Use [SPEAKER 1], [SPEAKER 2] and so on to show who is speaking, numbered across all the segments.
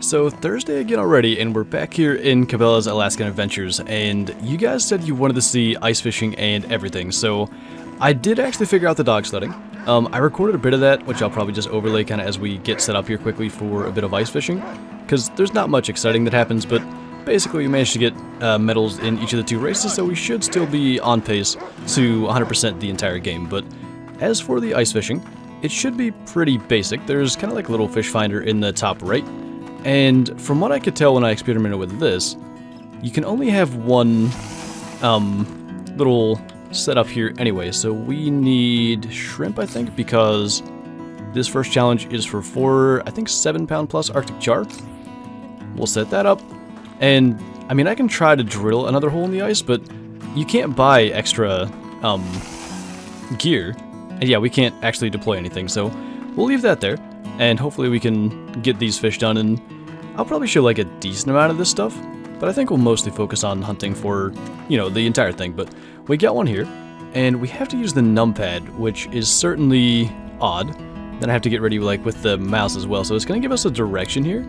[SPEAKER 1] So Thursday again already, and we're back here in Cabela's Alaskan Adventures, and you guys said you wanted to see ice fishing and everything, so I did actually figure out the dog sledding. I recorded a bit of that, which I'll probably just overlay kind of as we get set up here quickly for a bit of ice fishing, because there's not much exciting that happens, but basically we managed to get medals in each of the two races, so we should still be on pace to 100% the entire game. But as for the ice fishing, it should be pretty basic. There's kind of like a little fish finder in the top right. And from what I could tell when I experimented with this, you can only have one little setup here anyway. So we need shrimp, I think, because this first challenge is for 4, I think 7 pound plus Arctic char. We'll set that up. And, I mean, I can try to drill another hole in the ice, but you can't buy extra gear. And yeah, we can't actually deploy anything, so we'll leave that there. And hopefully we can get these fish done, and I'll probably show like a decent amount of this stuff, but I think we'll mostly focus on hunting for, you know, the entire thing. But we got one here, and we have to use the numpad, which is certainly odd. Then I have to get ready like with the mouse as well, so it's going to give us a direction here.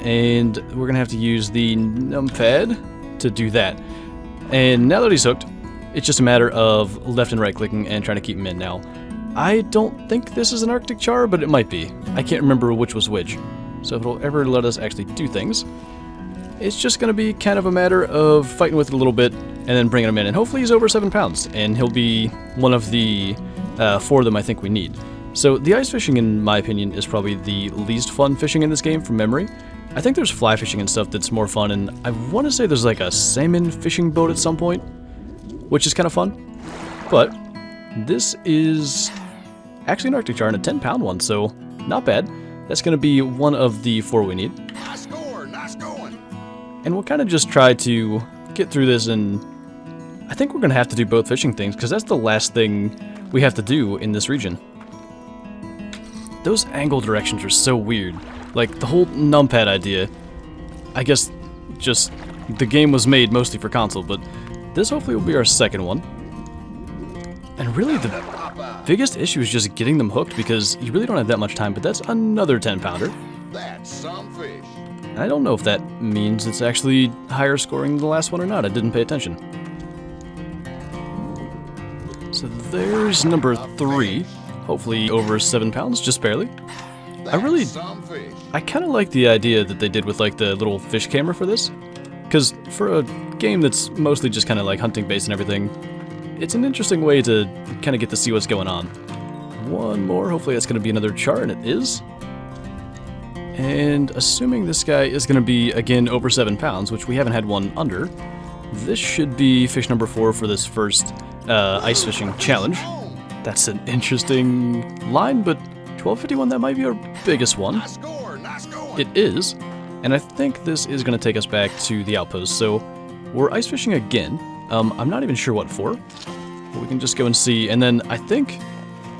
[SPEAKER 1] And we're going to have to use the numpad to do that. And now that he's hooked, it's just a matter of left and right clicking and trying to keep him in. Now, I don't think this is an Arctic char, but it might be. I can't remember which was which. So if it'll ever let us actually do things, it's just going to be kind of a matter of fighting with it a little bit and then bringing him in. And hopefully he's over 7 pounds, and he'll be one of the 4 of them I think we need. So the ice fishing, in my opinion, is probably the least fun fishing in this game from memory. I think there's fly fishing and stuff that's more fun, and I want to say there's like a salmon fishing boat at some point, which is kind of fun. But this is actually an Arctic char and a 10 pound one, so not bad. That's going to be one of the 4 we need.
[SPEAKER 2] Nice score, nice going.
[SPEAKER 1] And we'll kind of just try to get through this, and I think we're going to have to do both fishing things, because that's the last thing we have to do in this region. Those angle directions are so weird. Like, the whole numpad idea, I guess just the game was made mostly for console, but this hopefully will be our second one. And really the biggest issue is just getting them hooked, because you really don't have that much time, but that's another 10 pounder.
[SPEAKER 2] That's some fish.
[SPEAKER 1] I don't know if that means it's actually higher scoring than the last one or not. I didn't pay attention. So there's number 3. Hopefully over 7 pounds, just barely. I kind of like the idea that they did with like the little fish camera for this, because for a game that's mostly just kind of like hunting based and everything, it's an interesting way to kind of get to see what's going on. One more, hopefully that's going to be another char, and it is. And assuming this guy is going to be, again, over 7 pounds, which we haven't had one under, this should be fish number 4 for this first ice fishing challenge. That's an interesting line, but 1251, that might be our biggest one.
[SPEAKER 2] Nice score, nice going.
[SPEAKER 1] It is, and I think this is going to take us back to the outpost. So we're ice fishing again. I'm not even sure what for, but we can just go and see. And then I think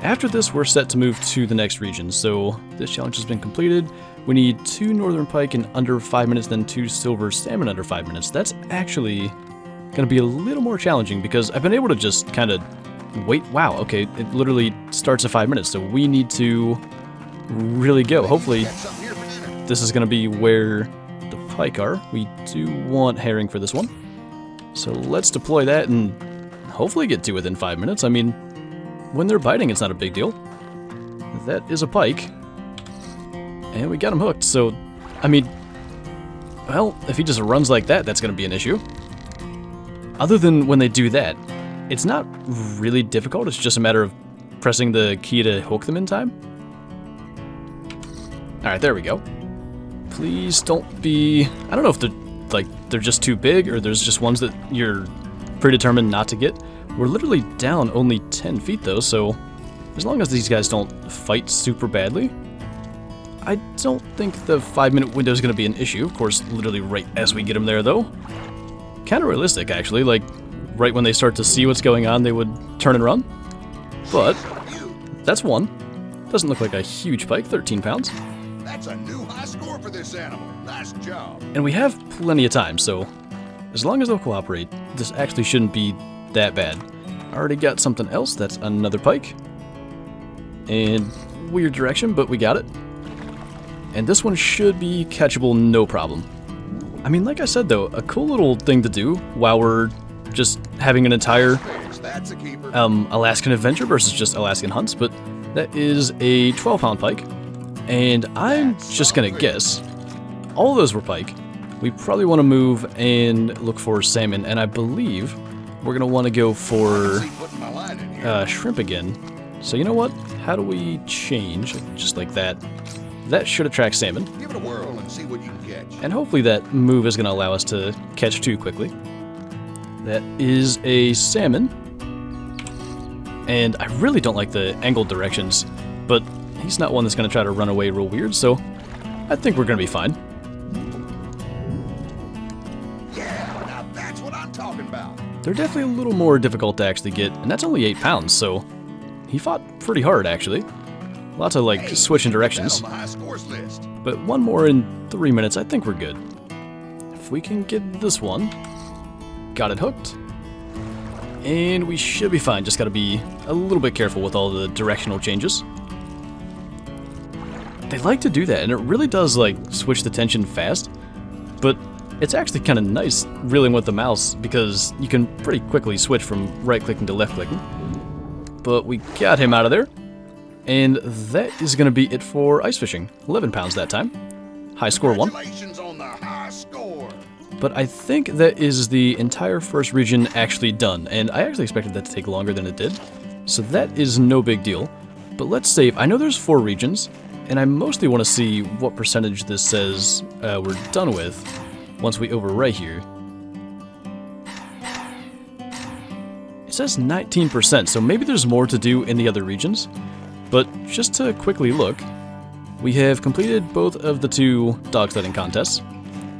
[SPEAKER 1] after this, we're set to move to the next region. So this challenge has been completed. We need 2 northern pike in under 5 minutes, then 2 silver salmon under 5 minutes. That's actually going to be a little more challenging, because I've been able to just kind of wait. Wow, okay, it literally starts at 5 minutes, so we need to really go. Hopefully this is going to be where the pike are. We do want herring for this one. So let's deploy that and hopefully get to within 5 minutes. I mean, when they're biting, it's not a big deal. That is a pike. And we got him hooked, so, I mean, well, if he just runs like that, that's going to be an issue. Other than when they do that, it's not really difficult. It's just a matter of pressing the key to hook them in time. Alright, there we go. Please don't be... I don't know if they're just too big, or there's just ones that you're predetermined not to get. We're literally down only 10 feet though, so as long as these guys don't fight super badly, I don't think the 5 minute window is going to be an issue. Of course, literally right as we get them there though. Kind of realistic actually, like right when they start to see what's going on, they would turn and run. But that's one. Doesn't look like a huge pike, 13 pounds.
[SPEAKER 2] That's a new high score for this animal. Nice job.
[SPEAKER 1] And we have plenty of time, so as long as they'll cooperate, this actually shouldn't be that bad. I already got something else. That's another pike. And weird direction, but we got it. and this one should be catchable no problem. I mean, like I said though, a cool little thing to do while we're just having an entire
[SPEAKER 2] That's a keeper.
[SPEAKER 1] Alaskan adventure versus just Alaskan hunts, but that is a 12 pound pike, and I'm just gonna guess all of those were pike. We probably want to move and look for salmon, and I believe we're gonna want to go for
[SPEAKER 2] Putting my line in here.
[SPEAKER 1] shrimp again. So you know what? How do we change? Just like that. That should attract salmon,
[SPEAKER 2] Give it a whirl and see what you can catch.
[SPEAKER 1] and hopefully that move is gonna allow us to catch two quickly. That is a salmon. And I really don't like the angled directions, but he's not one that's going to try to run away real weird, so I think we're going to be fine.
[SPEAKER 2] Yeah, now that's what I'm talking about.
[SPEAKER 1] They're definitely a little more difficult to actually get, and that's only 8 pounds, so he fought pretty hard, actually. Lots of, like, switching directions.
[SPEAKER 2] On the high scores list.
[SPEAKER 1] But one more in 3 minutes, I think we're good. If we can get this one. Got it hooked. And we should be fine, just gotta be a little bit careful with all the directional changes. They like to do that, and it really does, like, switch the tension fast. But it's actually kind of nice reeling with the mouse, because you can pretty quickly switch from right-clicking to left-clicking. But we got him out of there. And that is gonna be it for ice fishing. 11 pounds that time. High score 1.
[SPEAKER 2] Congratulations on the high score.
[SPEAKER 1] But I think that is the entire first region actually done, and I actually expected that to take longer than it did, so that is no big deal. But let's save. I know there's 4 regions, and I mostly want to see what percentage this says we're done with once we overwrite here. It says 19%, so maybe there's more to do in the other regions, but just to quickly look, we have completed both of the 2 dog sledding contests,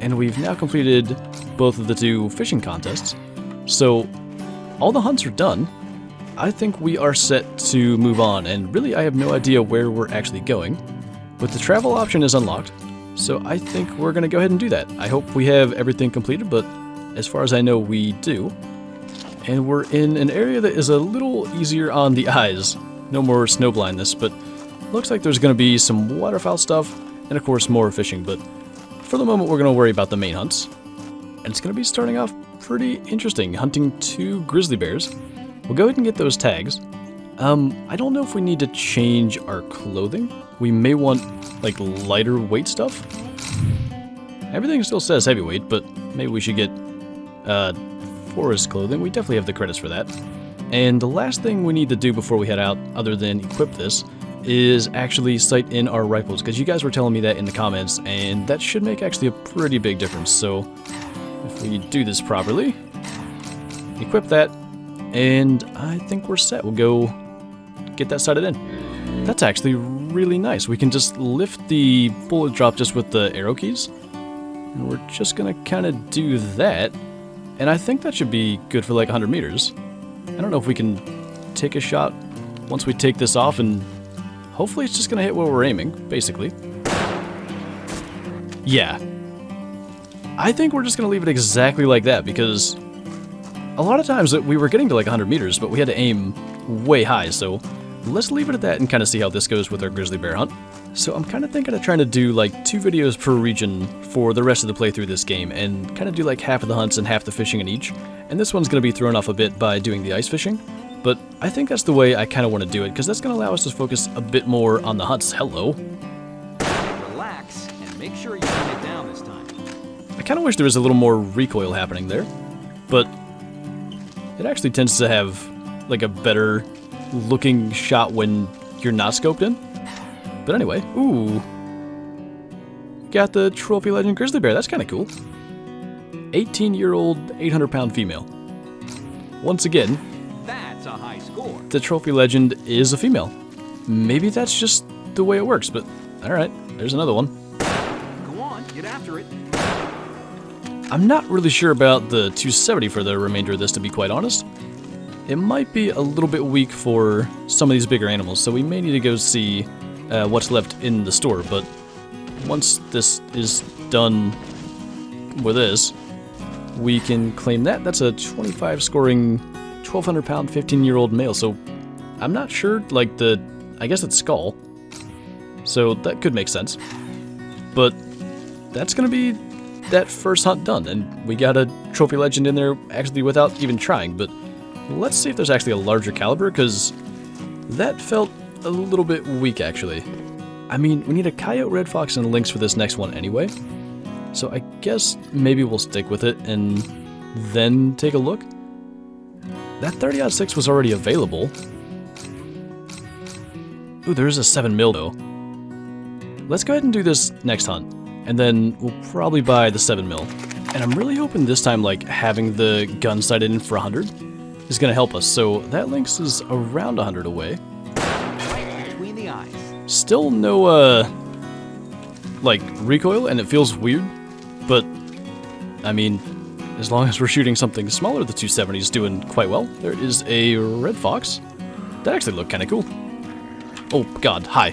[SPEAKER 1] and we've now completed both of the 2 fishing contests. So all the hunts are done. I think we are set to move on, and really I have no idea where we're actually going. But the travel option is unlocked, so I think we're going to go ahead and do that. I hope we have everything completed, but as far as I know we do. And we're in an area that is a little easier on the eyes. No more snow blindness, but looks like there's going to be some waterfowl stuff, and of course more fishing, but for the moment, we're going to worry about the main hunts. And it's going to be starting off pretty interesting, hunting 2 grizzly bears. We'll go ahead and get those tags. I don't know if we need to change our clothing. We may want, like, lighter weight stuff. Everything still says heavyweight, but maybe we should get forest clothing. We definitely have the credits for that. And the last thing we need to do before we head out, other than equip this, is actually sight in our rifles, because you guys were telling me that in the comments, and that should make actually a pretty big difference. So if we do this properly, equip that, and I think we're set. We'll go get that sighted in. That's actually really nice. We can just lift the bullet drop just with the arrow keys, and we're just gonna kind of do that, and I think that should be good for like 100 meters. I don't know if we can take a shot once we take this off, and hopefully it's just going to hit where we're aiming, basically. Yeah. I think we're just going to leave it exactly like that, because a lot of times we were getting to like 100 meters, but we had to aim way high, so let's leave it at that and kind of see how this goes with our grizzly bear hunt. So I'm kind of thinking of trying to do like 2 videos per region for the rest of the playthrough this game, and kind of do like half of the hunts and half the fishing in each. And this one's going to be thrown off a bit by doing the ice fishing. But I think that's the way I kind of want to do it, because that's going to allow us to focus a bit more on the hunts. Hello.
[SPEAKER 3] Relax and make sure you bring it down this time.
[SPEAKER 1] I kind of wish there was a little more recoil happening there, but it actually tends to have like a better looking shot when you're not scoped in. But anyway, ooh. Got the Trophy Legend Grizzly Bear. That's kind of cool. 18-year-old, 800-pound female. Once again,
[SPEAKER 3] That's a high score.
[SPEAKER 1] the Trophy Legend is a female. Maybe that's just the way it works, but alright, there's another one.
[SPEAKER 3] Go on, get after it.
[SPEAKER 1] I'm not really sure about the 270 for the remainder of this, to be quite honest. It might be a little bit weak for some of these bigger animals, so we may need to go see what's left in the store, but once this is done with this, we can claim that. That's a 25 scoring, 1,200-pound, 15-year-old male, so I'm not sure, like I guess it's skull, so that could make sense. But that's going to be that first hunt done, and we got a trophy legend in there actually without even trying. But let's see if there's actually a larger caliber, because that felt a little bit weak actually. I mean, we need a coyote, red fox, and lynx for this next one anyway, so I guess maybe we'll stick with it and then take a look. That 30-06 was already available. Ooh, there is a 7mm though. Let's go ahead and do this next hunt, and then we'll probably buy the 7mm. And I'm really hoping this time, like, having the gun sighted in for 100 is going to help us. So that lynx is around 100 away.
[SPEAKER 3] Right between the eyes.
[SPEAKER 1] Still no, like, recoil, and it feels weird. But, I mean, as long as we're shooting something smaller, the 270 is doing quite well. There is a red fox. That actually looked kind of cool. Oh, God, hi.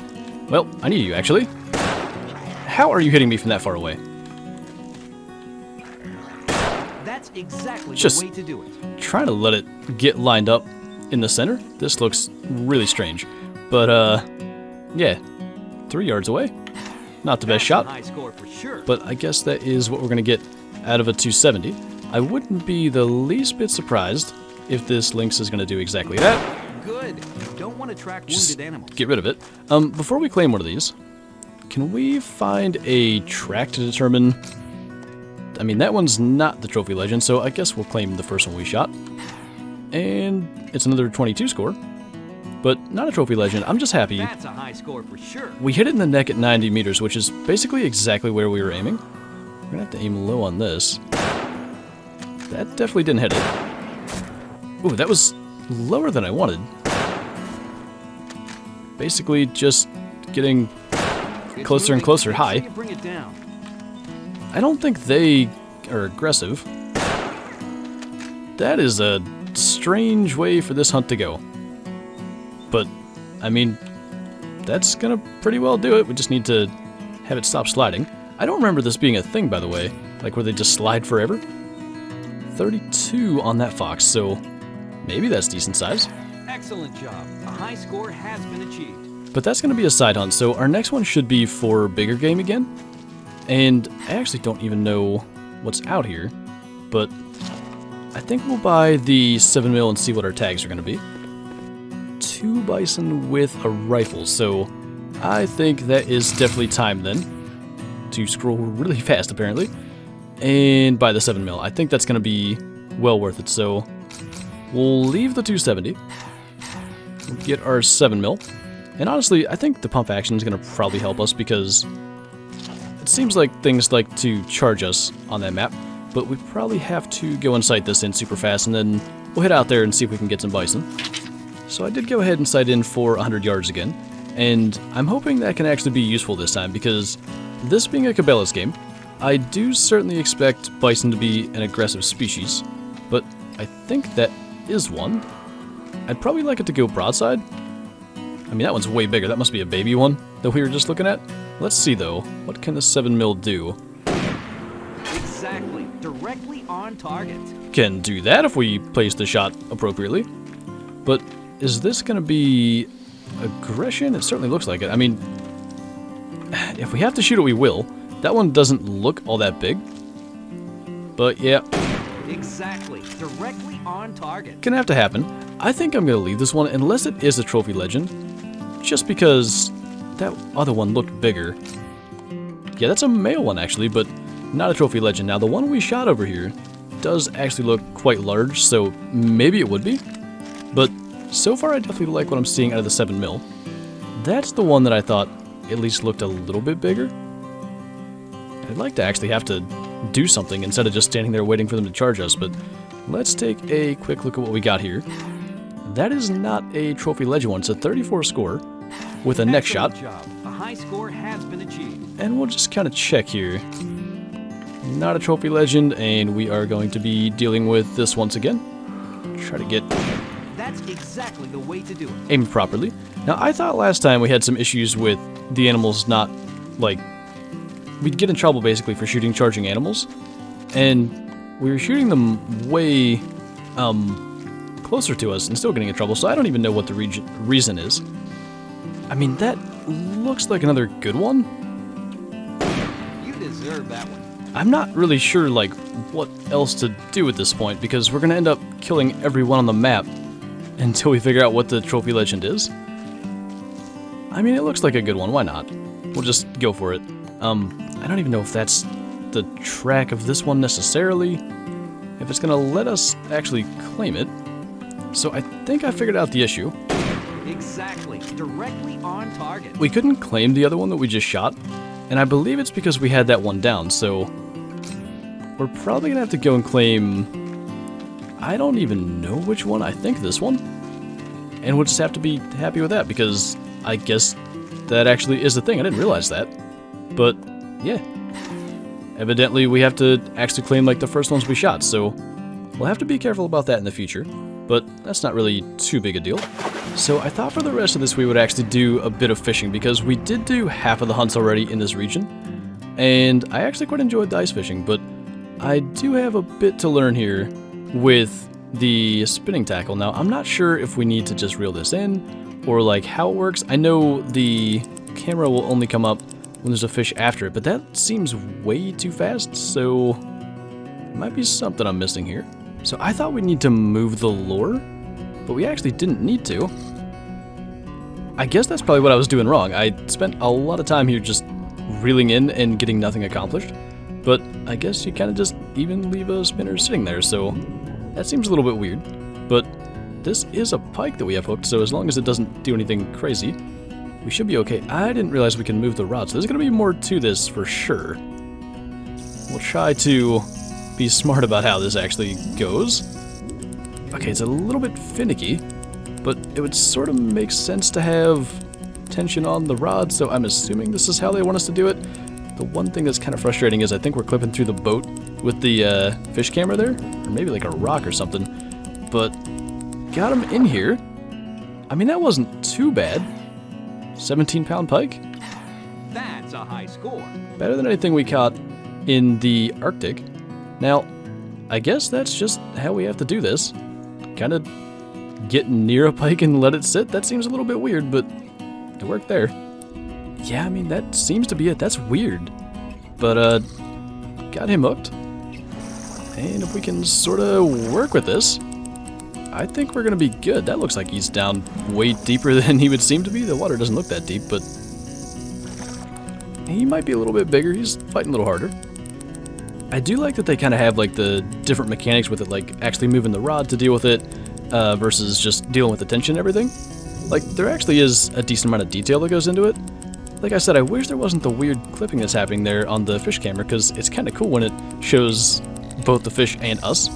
[SPEAKER 1] Well, I need you, actually. How are you hitting me from that far away?
[SPEAKER 3] That's exactly
[SPEAKER 1] Just
[SPEAKER 3] the way to do it.
[SPEAKER 1] trying to let it get lined up in the center. This looks really strange. But, yeah, 3 yards away. Not the best shot,
[SPEAKER 3] High score for sure.
[SPEAKER 1] but I guess that is what we're going to get out of a 270. I wouldn't be the least bit surprised if this lynx is going to do exactly that.
[SPEAKER 3] Good. You don't want to track
[SPEAKER 1] Just
[SPEAKER 3] wounded animals.
[SPEAKER 1] get rid of it. Before we claim one of these, can we find a track to determine... I mean, that one's not the trophy legend, so I guess we'll claim the first one we shot. And it's another 22 score, but not a trophy legend. I'm just happy.
[SPEAKER 3] That's a high score for sure.
[SPEAKER 1] We hit it in the neck at 90 meters, which is basically exactly where we were aiming. We're gonna have to aim low on this. That definitely didn't hit it. Ooh, that was lower than I wanted. Basically just getting closer and closer. High.
[SPEAKER 3] Bring it down.
[SPEAKER 1] I don't think they are aggressive. That is a strange way for this hunt to go. But, I mean, that's gonna pretty well do it. We just need to have it stop sliding. I don't remember this being a thing, by the way. Like, where they just slide forever. 32 on that fox, so maybe that's decent size.
[SPEAKER 3] Excellent job. A high score has been achieved.
[SPEAKER 1] But that's gonna be a side hunt, so our next one should be for bigger game again. And I actually don't even know what's out here, but I think we'll buy the 7mm and see what our tags are going to be. 2 bison with a rifle, so I think that is definitely time then to scroll really fast apparently and buy the 7mm. I think that's going to be well worth it, so we'll leave the 270, we'll get our 7mm, and honestly I think the pump action is going to probably help us because it seems like things like to charge us on that map, but we probably have to go and sight this in super fast, and then we'll head out there and see if we can get some bison. So I did go ahead and sight in for 100 yards again, and I'm hoping that can actually be useful this time, because this being a Cabela's game, I do certainly expect bison to be an aggressive species, but I think that is one. I'd probably like it to go broadside. I mean, that one's way bigger. That must be a baby one that we were just looking at. Let's see, though. What can the 7mm do?
[SPEAKER 3] Exactly. Directly on target.
[SPEAKER 1] Can do that if we place the shot appropriately. But is this going to be aggression? It certainly looks like it. I mean, if we have to shoot it, we will. That one doesn't look all that big. But, yeah.
[SPEAKER 3] Exactly. Directly on target.
[SPEAKER 1] Gonna have to happen. I think I'm going to leave this one unless it is a trophy legend. Just because that other one looked bigger. Yeah, that's a male one actually, but not a trophy legend. Now the one we shot over here does actually look quite large, so maybe it would be. But so far I definitely like what I'm seeing out of the 7mm. That's the one that I thought at least looked a little bit bigger. I'd like to actually have to do something instead of just standing there waiting for them to charge us, but let's take a quick look at what we got here. That is not a trophy legend one, it's a 34 score. With a neck shot.
[SPEAKER 3] Job. A high score has been achieved.
[SPEAKER 1] And we'll just kind of check here. Not a trophy legend, and we are going to be dealing with this once again. Try to get...
[SPEAKER 3] That's exactly the way to do it.
[SPEAKER 1] Aimed properly. Now, I thought last time we had some issues with the animals not, like... We'd get in trouble, basically, for shooting charging animals. And we were shooting them way, closer to us and still getting in trouble, so I don't even know what the reason is. I mean, that looks like another good one.
[SPEAKER 3] deserve that one.
[SPEAKER 1] I'm not really sure, like, what else to do at this point, because we're gonna end up killing everyone on the map until we figure out what the trophy legend is. I mean, it looks like a good one, why not? We'll just go for it. I don't even know if that's the track of this one necessarily, if it's gonna let us actually claim it. So I think I figured out the issue.
[SPEAKER 3] Exactly. Directly on target.
[SPEAKER 1] We couldn't claim the other one that we just shot, and I believe it's because we had that one down, so we're probably gonna have to go and claim, I don't even know which one, I think this one. And we'll just have to be happy with that, because I guess that actually is the thing. I didn't realize that. But, yeah. Evidently, we have to actually claim, like, the first ones we shot, so we'll have to be careful about that in the future. But that's not really too big a deal. So I thought for the rest of this we would actually do a bit of fishing, because we did do half of the hunts already in this region. And I actually quite enjoyed the ice fishing, but I do have a bit to learn here with the spinning tackle. Now, I'm not sure if we need to just reel this in, or like how it works. I know the camera will only come up when there's a fish after it, but that seems way too fast, so it might be something I'm missing here. So I thought we'd need to move the lure, but we actually didn't need to. I guess that's probably what I was doing wrong. I spent a lot of time here just reeling in and getting nothing accomplished, but I guess you kind of just even leave a spinner sitting there, so that seems a little bit weird. But this is a pike that we have hooked, so as long as it doesn't do anything crazy, we should be okay. I didn't realize we can move the rod, so there's going to be more to this for sure. We'll try to be smart about how this actually goes. Okay, it's a little bit finicky, but it would sort of make sense to have tension on the rod, so I'm assuming this is how they want us to do it. The one thing that's kind of frustrating is I think we're clipping through the boat with the fish camera there, or maybe like a rock or something, but got him in here. I mean, that wasn't too bad. 17-pound pike?
[SPEAKER 3] That's a high score.
[SPEAKER 1] Better than anything we caught in the Arctic. Now, I guess that's just how we have to do this. Kind of get near a pike and let it sit. That seems a little bit weird, but it worked there. Yeah, I mean, that seems to be it. That's weird. But, got him hooked. And if we can sort of work with this, I think we're going to be good. That looks like he's down way deeper than he would seem to be. The water doesn't look that deep, but he might be a little bit bigger. He's fighting a little harder. I do like that they kind of have like the different mechanics with it, like actually moving the rod to deal with it versus just dealing with the tension and everything. Like, there actually is a decent amount of detail that goes into it. Like I said, I wish there wasn't the weird clipping that's happening there on the fish camera, because it's kind of cool when it shows both the fish and us.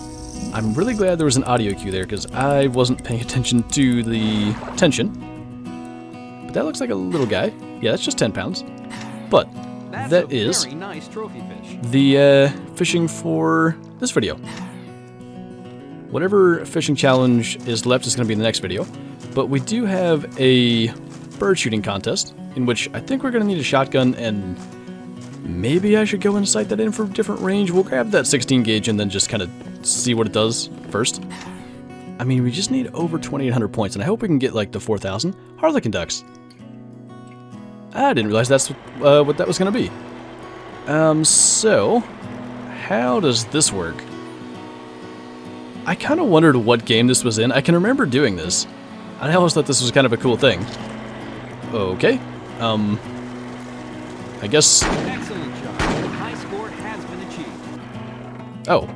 [SPEAKER 1] I'm really glad there was an audio cue there, because I wasn't paying attention to the tension. But that looks like a little guy. Yeah, that's just 10 pounds. But that is
[SPEAKER 3] very nice trophy fish.
[SPEAKER 1] The fishing for this video. Whatever fishing challenge is left is going to be in the next video. But we do have a bird shooting contest, in which I think we're going to need a shotgun, and maybe I should go and sight that in for a different range. We'll grab that 16 gauge and then just kind of see what it does first. I mean, we just need over 2,800 points, and I hope we can get like the 4,000. Harlequin ducks. I didn't realize that's what that was going to be. So, how does this work? I kind of wondered what game this was in. I can remember doing this. I always thought this was kind of a cool thing. Okay. I guess...
[SPEAKER 3] Excellent job. The high score has been achieved.
[SPEAKER 1] Oh.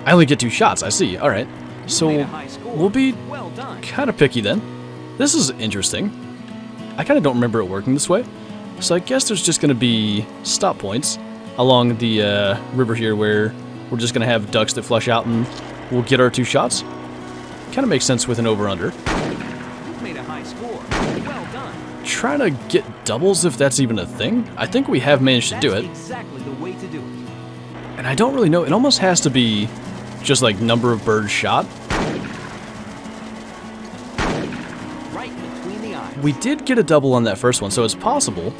[SPEAKER 1] I only get 2 shots, I see. Alright. So,
[SPEAKER 3] Made a high score.
[SPEAKER 1] we'll be
[SPEAKER 3] Well done.
[SPEAKER 1] kind of picky then. This is interesting. I kind of don't remember it working this way. So I guess there's just going to be stop points along the river here where we're just going to have ducks that flush out and we'll get our 2 shots. Kind of makes sense with an over-under.
[SPEAKER 3] You've made a high score. Well done.
[SPEAKER 1] Trying to get doubles if that's even a thing. I think we have managed to do it.
[SPEAKER 3] That's exactly the way to do it.
[SPEAKER 1] And I don't really know. It almost has to be just like number of birds shot.
[SPEAKER 3] Right between the eyes.
[SPEAKER 1] We did get a double on that first one, so it's possible.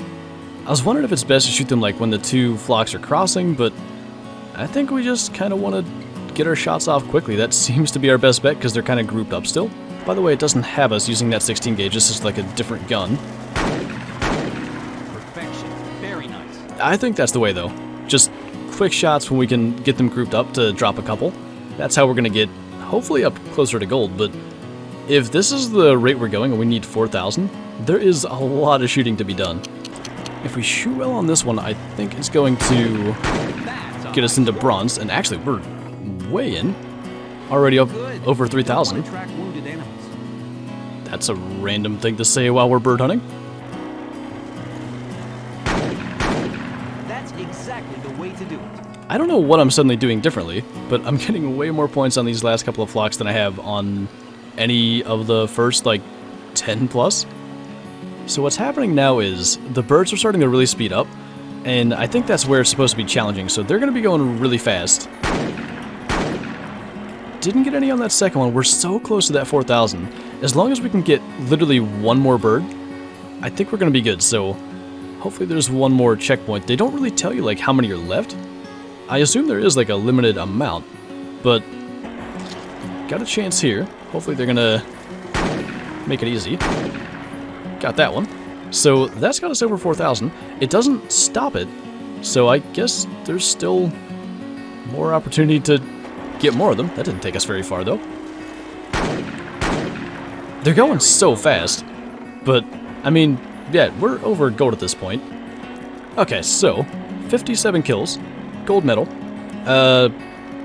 [SPEAKER 1] I was wondering if it's best to shoot them like when the 2 flocks are crossing, but I think we just kind of want to get our shots off quickly. That seems to be our best bet because they're kind of grouped up still. By the way, it doesn't have us using that 16 gauge. This is like a different gun.
[SPEAKER 3] Perfection. Very nice.
[SPEAKER 1] I think that's the way, though. Just quick shots when we can get them grouped up to drop a couple. That's how we're going to get, hopefully, up closer to gold. But if this is the rate we're going and we need 4,000, there is a lot of shooting to be done. If we shoot well on this one, I think it's going to get us into bronze. And actually, we're way in. Already up over 3,000. That's a random thing to say while we're bird hunting.
[SPEAKER 3] That's exactly the way to do it.
[SPEAKER 1] I don't know what I'm suddenly doing differently, but I'm getting way more points on these last couple of flocks than I have on any of the first, like, 10 plus. So what's happening now is the birds are starting to really speed up, and I think that's where it's supposed to be challenging, so they're going to be going really fast. Didn't get any on that second one. We're so close to that 4,000. As long as we can get literally one more bird, I think we're going to be good. So hopefully there's one more checkpoint. They don't really tell you like how many are left. I assume there is like a limited amount, but got a chance here. Hopefully they're going to make it easy. Got that one. So that's got us over 4,000. It doesn't stop it. So I guess there's still more opportunity to get more of them. That didn't take us very far, though. They're going so fast. But, I mean, yeah, we're over gold at this point. Okay, so, 57 kills. Gold medal.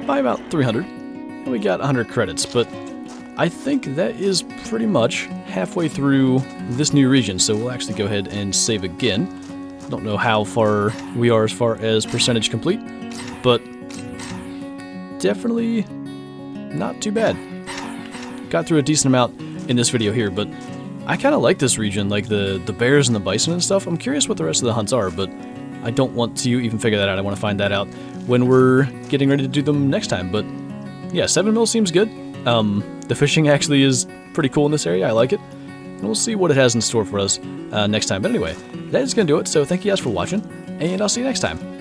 [SPEAKER 1] By about 300. And we got 100 credits, but I think that is pretty much halfway through this new region, so we'll actually go ahead and save again. Don't know how far we are as far as percentage complete, but definitely not too bad. Got through a decent amount in this video here, but I kind of like this region, like the bears and the bison and stuff. I'm curious what the rest of the hunts are, but I don't want to even figure that out. I want to find that out when we're getting ready to do them next time. But yeah, 7 mil seems good. The fishing actually is pretty cool in this area. I like it. And we'll see what it has in store for us next time. But anyway, that is going to do it. So thank you guys for watching, and I'll see you next time.